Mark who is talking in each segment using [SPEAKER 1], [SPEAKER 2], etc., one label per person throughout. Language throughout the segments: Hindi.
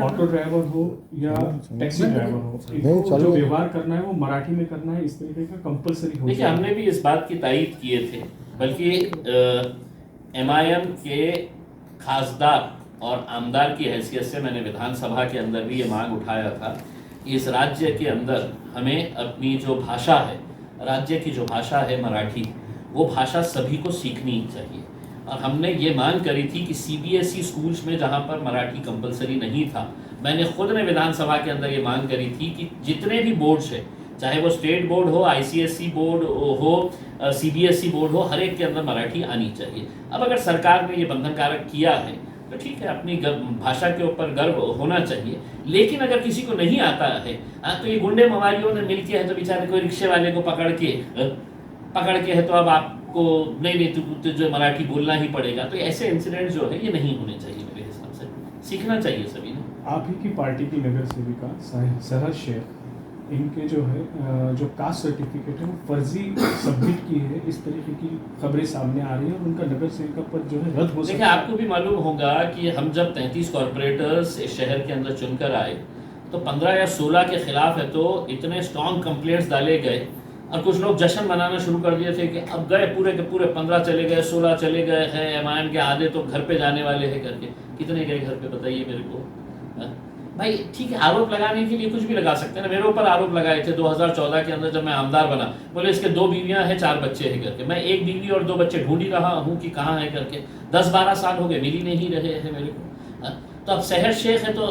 [SPEAKER 1] ऑटो ड्राइवर हो या टैक्सी ड्राइवर हो, इनको जो व्यवहार करना है वो मराठी में करना है, इस तरीके का कंपलसरी हो।
[SPEAKER 2] देखिए, हमने भी इस बात की तायीद किए थे, बल्कि MIM के खासदार और आमदार की हैसियत से मैंने विधानसभा के अंदर भी ये मांग उठाया था कि इस राज्य के अंदर हमें अपनी जो भाषा है, राज्य की जो भाषा है मराठी, वो भाषा सभी को सीखनी चाहिए। और हमने ये मांग करी थी कि CBSE स्कूल्स में जहाँ पर मराठी कंपलसरी नहीं था, मैंने खुद ने विधानसभा के अंदर ये मांग करी थी कि जितने भी बोर्ड्स हैं, चाहे वो स्टेट बोर्ड हो, ICSE बोर्ड हो, CBSE बोर्ड हो, हर एक के अंदर मराठी आनी चाहिए। अब अगर सरकार ने ये बंधनकारक किया है तो ठीक है, अपनी भाषा के ऊपर गर्व होना चाहिए। लेकिन अगर किसी को नहीं आता है, तो ये गुंडे मवालियों ने मिल के है तो बेचारे कोई रिक्शे वाले को पकड़ के है तो अब आपको नहीं तुझे मराठी बोलना ही पड़ेगा। तो ऐसे इंसिडेंट जो है ये नहीं होने चाहिए, मेरे हिसाब से सीखना चाहिए सभी ने।
[SPEAKER 1] आप ही की पार्टी की नगर सेविका सरहद शेख, इनके जो है जो कास्ट सर्टिफिकेट है वो फर्जी सबमिट की है, इस तरीके की खबरें सामने आ रही है और उनका नगर सेविका पद जो है रद्द हो सकता है।
[SPEAKER 2] देखिए, आपको भी मालूम होगा कि हम जब 33 कॉरपोरेटर्स इस शहर के अंदर चुनकर आए तो 15 या 16 के खिलाफ है तो इतने स्ट्रॉन्ग कंप्लेंट्स डाले गए और कुछ लोग जश्न मनाना शुरू कर दिए थे कि अब गए पूरे के पूरे 15 चले गए, 16 चले गए हैं, MIM के आधे तो घर पे जाने वाले हैं करके। कितने गए घर पे बताइए मेरे को? भाई ठीक है, आरोप लगाने के लिए कुछ भी लगा सकते हैं ना। मेरे ऊपर आरोप लगाए थे 2014 के अंदर जब मैं आमदार बना, बोले इसके 2 बीवियां हैं 4 बच्चे हैं करके। मैं 1 बीवी और 2 बच्चे ढूंढ ही रहा हूँ कि कहाँ है करके। 10-12 साल हो गए, मिल ही नहीं रहे हैं मेरे को। तो अब सहर शेख है तो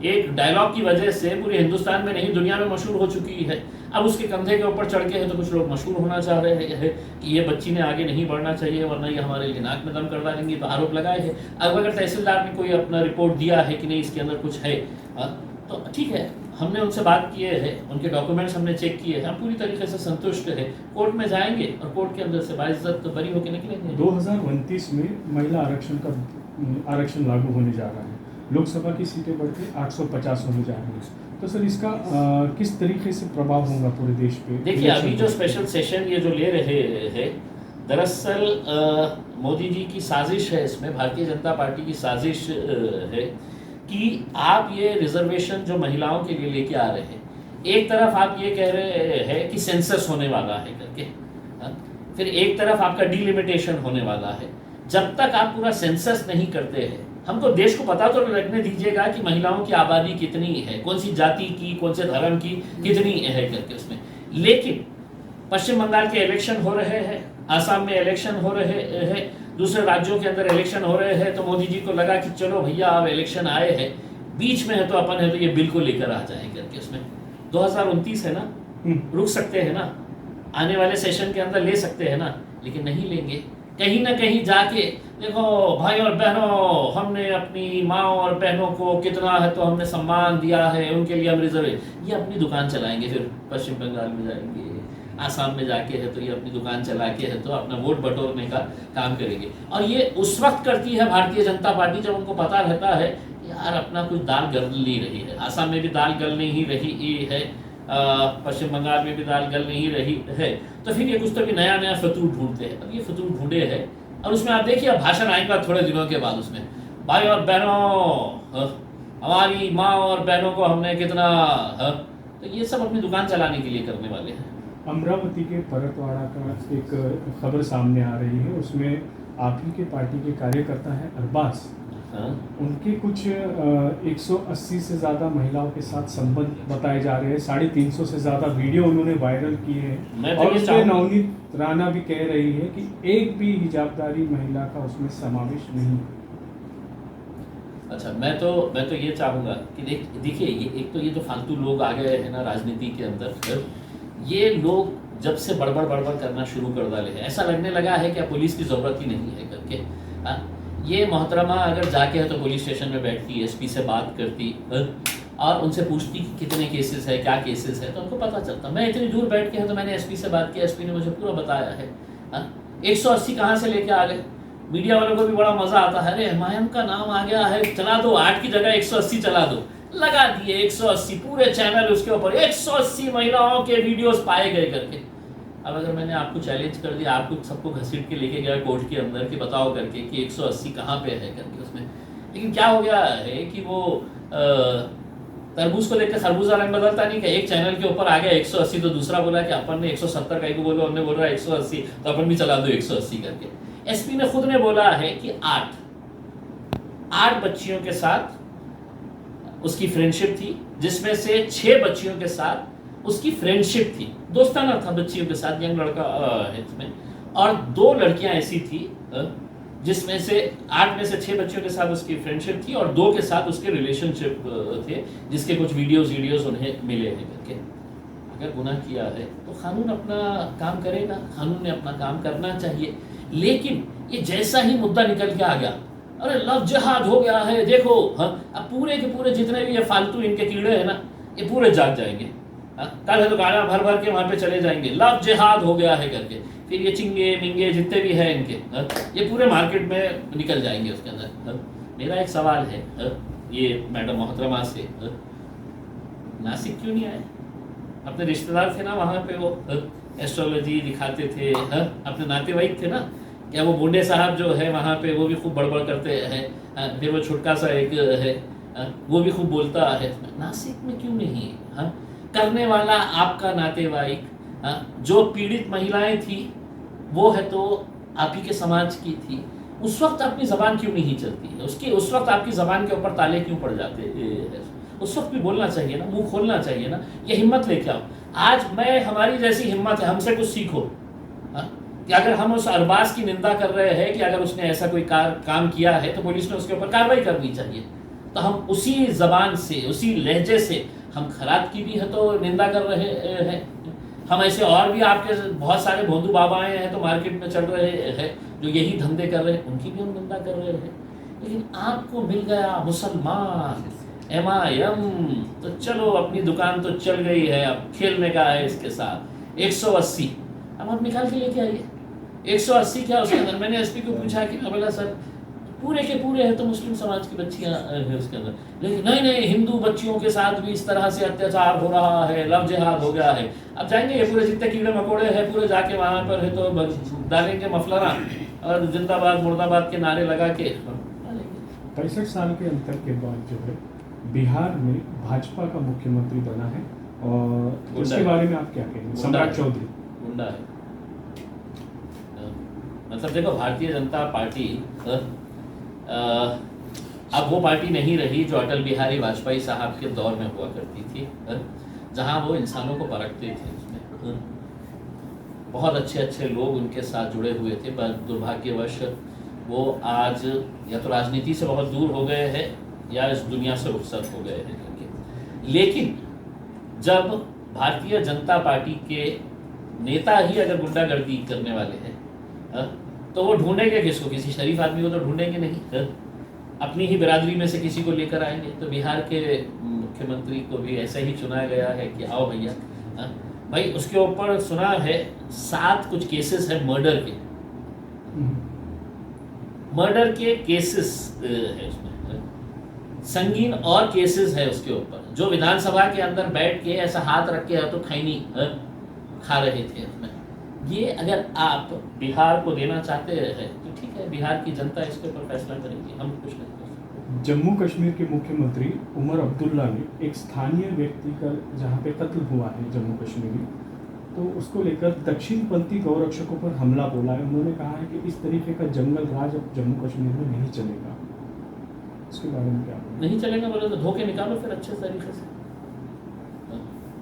[SPEAKER 2] एक डायलॉग की वजह से पूरे हिंदुस्तान में नहीं दुनिया में मशहूर हो चुकी है। अब उसके कंधे के ऊपर चढ़ के है तो कुछ लोग मशहूर होना चाह रहे हैं कि ये बच्ची ने आगे नहीं बढ़ना चाहिए वरना ये हमारे लिए नाक में दम कर डालेंगे, तो आरोप लगाए हैं। अब अगर तहसीलदार ने कोई अपना रिपोर्ट दिया है कि नहीं इसके अंदर कुछ है, तो ठीक है, हमने उनसे बात किए हैं, उनके डॉक्यूमेंट्स हमने चेक किए हैं, हम पूरी तरीके से संतुष्ट है। कोर्ट में जाएंगे और कोर्ट के अंदर से बाइज्जत तो बरी होकर निकलेंगे।
[SPEAKER 1] 2029 में महिला आरक्षण लागू होने जा रहा है, लोकसभा की सीटें बढ़ के 850 होने जा रही है, तो सर इसका किस तरीके से प्रभाव होगा पूरे देश पे?
[SPEAKER 2] देखिए, अभी जो स्पेशल सेशन ये जो ले रहे हैं, दरअसल मोदी जी की साजिश है, इसमें भारतीय जनता पार्टी की साजिश है कि आप ये रिजर्वेशन जो महिलाओं के लिए लेके आ रहे हैं, एक तरफ आप ये कह रहे हैं कि सेंसस होने वाला है करके, फिर एक तरफ आपका डिलिमिटेशन होने वाला है। जब तक आप पूरा सेंसस नहीं करते हैं, हमको देश को पता तो लगने दीजिएगा कि महिलाओं की आबादी कितनी है, कौन सी जाति की, कौन से धर्म की कितनी है करके उसमें। लेकिन पश्चिम बंगाल के इलेक्शन हो रहे हैं, आसाम में इलेक्शन हो रहे हैं, दूसरे राज्यों के अंदर इलेक्शन हो रहे हैं, तो मोदी जी को लगा कि चलो भैया अब इलेक्शन आए हैं, बीच में है तो अपन है तो ये बिल को लेकर आ जाए करके। उसमें 2029 है ना, रुक सकते हैं ना, आने वाले सेशन के अंदर ले सकते हैं ना, लेकिन नहीं लेंगे। कहीं ना कहीं जाके देखो भाई और बहनों, हमने अपनी माँ और बहनों को कितना है तो हमने सम्मान दिया है, उनके लिए हम रिजर्व, ये अपनी दुकान चलाएंगे। फिर पश्चिम बंगाल में जाएंगे, आसाम में जाके है तो ये अपनी दुकान चला के है तो अपना वोट बटोरने का काम करेंगे। और ये उस वक्त करती है भारतीय जनता पार्टी जब उनको पता रहता है यार अपना कुछ दाल गल नहीं रही है। आसाम में भी दाल गल नहीं रही है, पश्चिम बंगाल में भी दाल गल नहीं रही है, तो फिर ये कुछ तो भी नया नया फतूर ढूंढते हैं। अब ये फतूर ढूंढे हैं और उसमें आप देखिए अब भाषण आएगा थोड़े दिनों के बाद, उसमें भाई और बहनों, हमारी माँ और बहनों को हमने कितना, तो ये सब अपनी दुकान चलाने के लिए करने वाले हैं।
[SPEAKER 1] अमरावती के परतवाड़ा का एक खबर सामने आ रही है, उसमें आप ही के पार्टी के कार्यकर्ता है अरबाज, उनके कुछ 180 से ज़्यादा महिलाओं के साथ संबंध बताए जा रहे हैं, 350 से ज़्यादा वीडियो उन्होंने वायरल किए हैं। और उसमें नवनीत राणा भी कह रही है कि एक भी हिजाबदारी महिला का उसमें समावेश नहीं।
[SPEAKER 2] अच्छा, मैं तो ये चाहूँगा कि देखिए एक तो ये जो फालतू लोग आ गए हैं ना राजनीति के अंदर, ये लोग जब से बड़बड़ करना शुरू कर डाले हैं, ऐसा लगने लगा है कि पुलिस की ज़रूरत ही नहीं है करके। ये मोहतरमा अगर जाके है तो पुलिस स्टेशन में बैठती, SP से बात करती और उनसे पूछती कि कितने केसेस है, क्या केसेस है, तो उनको पता चलता। मैं इतनी दूर बैठ के है तो मैंने SP से बात की, SP ने मुझे पूरा बताया है। 180 कहाँ से लेके आ गए? मीडिया वालों को भी बड़ा मज़ा आता है, अरे MIM का नाम आ गया है, चला दो, 8 की जगह 180 चला दो, लगा दिए 180, पूरे चैनल उसके ऊपर 180 महिलाओं के वीडियोस पाए गए करके। अब अगर मैंने आपको चैलेंज कर दिया, आपको सबको घसीट के लेके गया कोर्ट के अंदर कि बताओ करके कि 180 कहाँ पे है करके, उसमें लेकिन क्या हो गया है कि वो तरबूज को लेकर खरबूजा रंग बदलता नहीं कि एक चैनल के ऊपर आ गया 180 तो दूसरा बोला कि अपन ने 170 का बोलो, हमने बोल रहा है 180 तो अपन भी चला दो 180 करके। एसपी ने खुद ने बोला है कि 8 बच्चियों के साथ उसकी फ्रेंडशिप थी, जिसमें से 6 बच्चियों के साथ उसकी फ्रेंडशिप थी, दोस्ताना था बच्चियों के साथ, यंग लड़का है इसमें, और 2 लड़कियां ऐसी थी जिसमें से 8 में से 6 बच्चियों के साथ उसकी फ्रेंडशिप थी और 2 के साथ उसके रिलेशनशिप थे, जिसके कुछ वीडियोस उन्हें मिले हैं करके। अगर गुनाह किया है तो कानून अपना काम करेगा, कानून ने अपना काम करना चाहिए। लेकिन ये जैसा ही मुद्दा निकल के आ गया, अरे लव जिहाद हो गया है देखो, हाँ, अब पूरे के पूरे जितने भी ये फालतू इनके कीड़े हैं ना, ये पूरे जाग जाएंगे। कल है तो गाना भर भर के वहां पे चले जाएंगे, लव जिहाद हो गया है करके। फिर ये चिंगे मिंगे जितने भी हैं इनके, ये पूरे मार्केट में निकल जाएंगे उसके अंदर। मेरा एक सवाल है ये मैडम मोहतरमा से, नासिक क्यों नहीं आए? अपने रिश्तेदार थे ना वहाँ पे, वो एस्ट्रोलॉजी दिखाते थे, अपने नातेवाईक थे ना, क्या वो बूढ़े साहब जो है वहाँ पे वो भी खूब बड़बड़ करते हैं। फिर वो छुटका सा एक है वो भी खूब बोलता है। नासिक में क्यों नहीं है? करने वाला आपका नातेवाईक, जो पीड़ित महिलाएं थी वो है तो आप ही के समाज की थी, उस वक्त अपनी ज़बान क्यों नहीं चलती है? उसकी उस वक्त आपकी ज़बान के ऊपर ताले क्यों पड़ जाते हैं? उस वक्त भी बोलना चाहिए ना, मुंह खोलना चाहिए ना, ये हिम्मत लेके आओ। आज मैं, हमारी जैसी हिम्मत है, हमसे कुछ सीखो। कि अगर हम उस अरबाज की निंदा कर रहे हैं कि अगर उसने ऐसा कोई काम किया है तो पुलिस ने उसके ऊपर कार्रवाई करनी चाहिए। तो हम उसी ज़बान से, उसी लहजे से, हम खरात की भी है तो निंदा कर रहे हैं, हम ऐसे और भी आपके बहुत सारे भोंदू बाबाएं हैं तो मार्केट में चल रहे हैं जो यही धंधे कर रहे हैं, उनकी भी हम निंदा कर रहे हैं। लेकिन आपको मिल गया मुसलमान MIM, तो चलो अपनी दुकान तो चल गई है, अब खेलने का है इसके साथ। 180 अब आप निकाल के लेके आइए। 180 क्या उसके अंदर? मैंने SP को पूछा कि बोला सर पूरे के पूरे है तो मुस्लिम समाज की बच्चियां हैं उसके अंदर, लेकिन नहीं हिंदू बच्चियों के साथ भी इस तरह से अत्याचार हो रहा है, लव जिहाद हो गया है। अब जाएंगे ये पूरे जितने कीड़े मकोड़े हैं पूरे जाके वहाँ पर है तो डालेंगे मफलरा और जिंदाबाद मुर्दाबाद के नारे लगा के।
[SPEAKER 1] 65 साल के अंतर के बाद जो है बिहार में भाजपा का मुख्यमंत्री बना है, और इसके बारे में आप क्या कहेंगे? सम्राट चौधरी
[SPEAKER 2] गुंडा है। मतलब देखो, भारतीय जनता पार्टी अब वो पार्टी नहीं रही जो अटल बिहारी वाजपेयी साहब के दौर में हुआ करती थी, जहां वो इंसानों को परखते थे। उसमें बहुत अच्छे लोग उनके साथ जुड़े हुए थे, पर दुर्भाग्यवश वो आज या तो राजनीति से बहुत दूर हो गए हैं या इस दुनिया से रुखसत हो गए हैं। लेकिन जब भारतीय जनता पार्टी के नेता ही अगर गुंडागर्दी करने वाले हैं तो वो ढूंढेंगे किसको? किसी शरीफ आदमी को तो ढूंढेंगे नहीं, अपनी ही बिरादरी में से किसी को लेकर आएंगे। तो बिहार के मुख्यमंत्री को भी ऐसे ही चुना गया है कि आओ भैया। भाई उसके ऊपर सुना है 7 कुछ केसेस है मर्डर के केसेस है उसमें, संगीन और केसेस है उसके ऊपर, जो विधानसभा के अंदर बैठ के ऐसा हाथ रख के तो खैनी खा रहे थे उसमें। ये अगर आप बिहार को देना चाहते हैं तो ठीक है, बिहार की जनता इसके ऊपर फैसला करेगी, हम कुछ नहीं कर सकते।
[SPEAKER 1] जम्मू कश्मीर के मुख्यमंत्री उमर अब्दुल्ला ने एक स्थानीय व्यक्ति का जहाँ पे कत्ल हुआ है जम्मू कश्मीर में, तो उसको लेकर दक्षिणपंथी गौरक्षकों पर हमला बोला है। उन्होंने कहा है कि इस तरीके का जंगल राज अब जम्मू कश्मीर में नहीं चलेगा। उसके बारे में क्या? नहीं
[SPEAKER 2] चलेगा बोले तो धोखे निकालो फिर अच्छे तरीके से।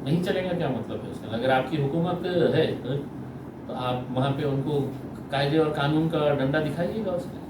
[SPEAKER 2] नहीं चलेगा क्या मतलब है उसका? अगर आपकी हुकूमत है तो आप वहाँ पे उनको कायदे और कानून का डंडा दिखाइएगा उसमें।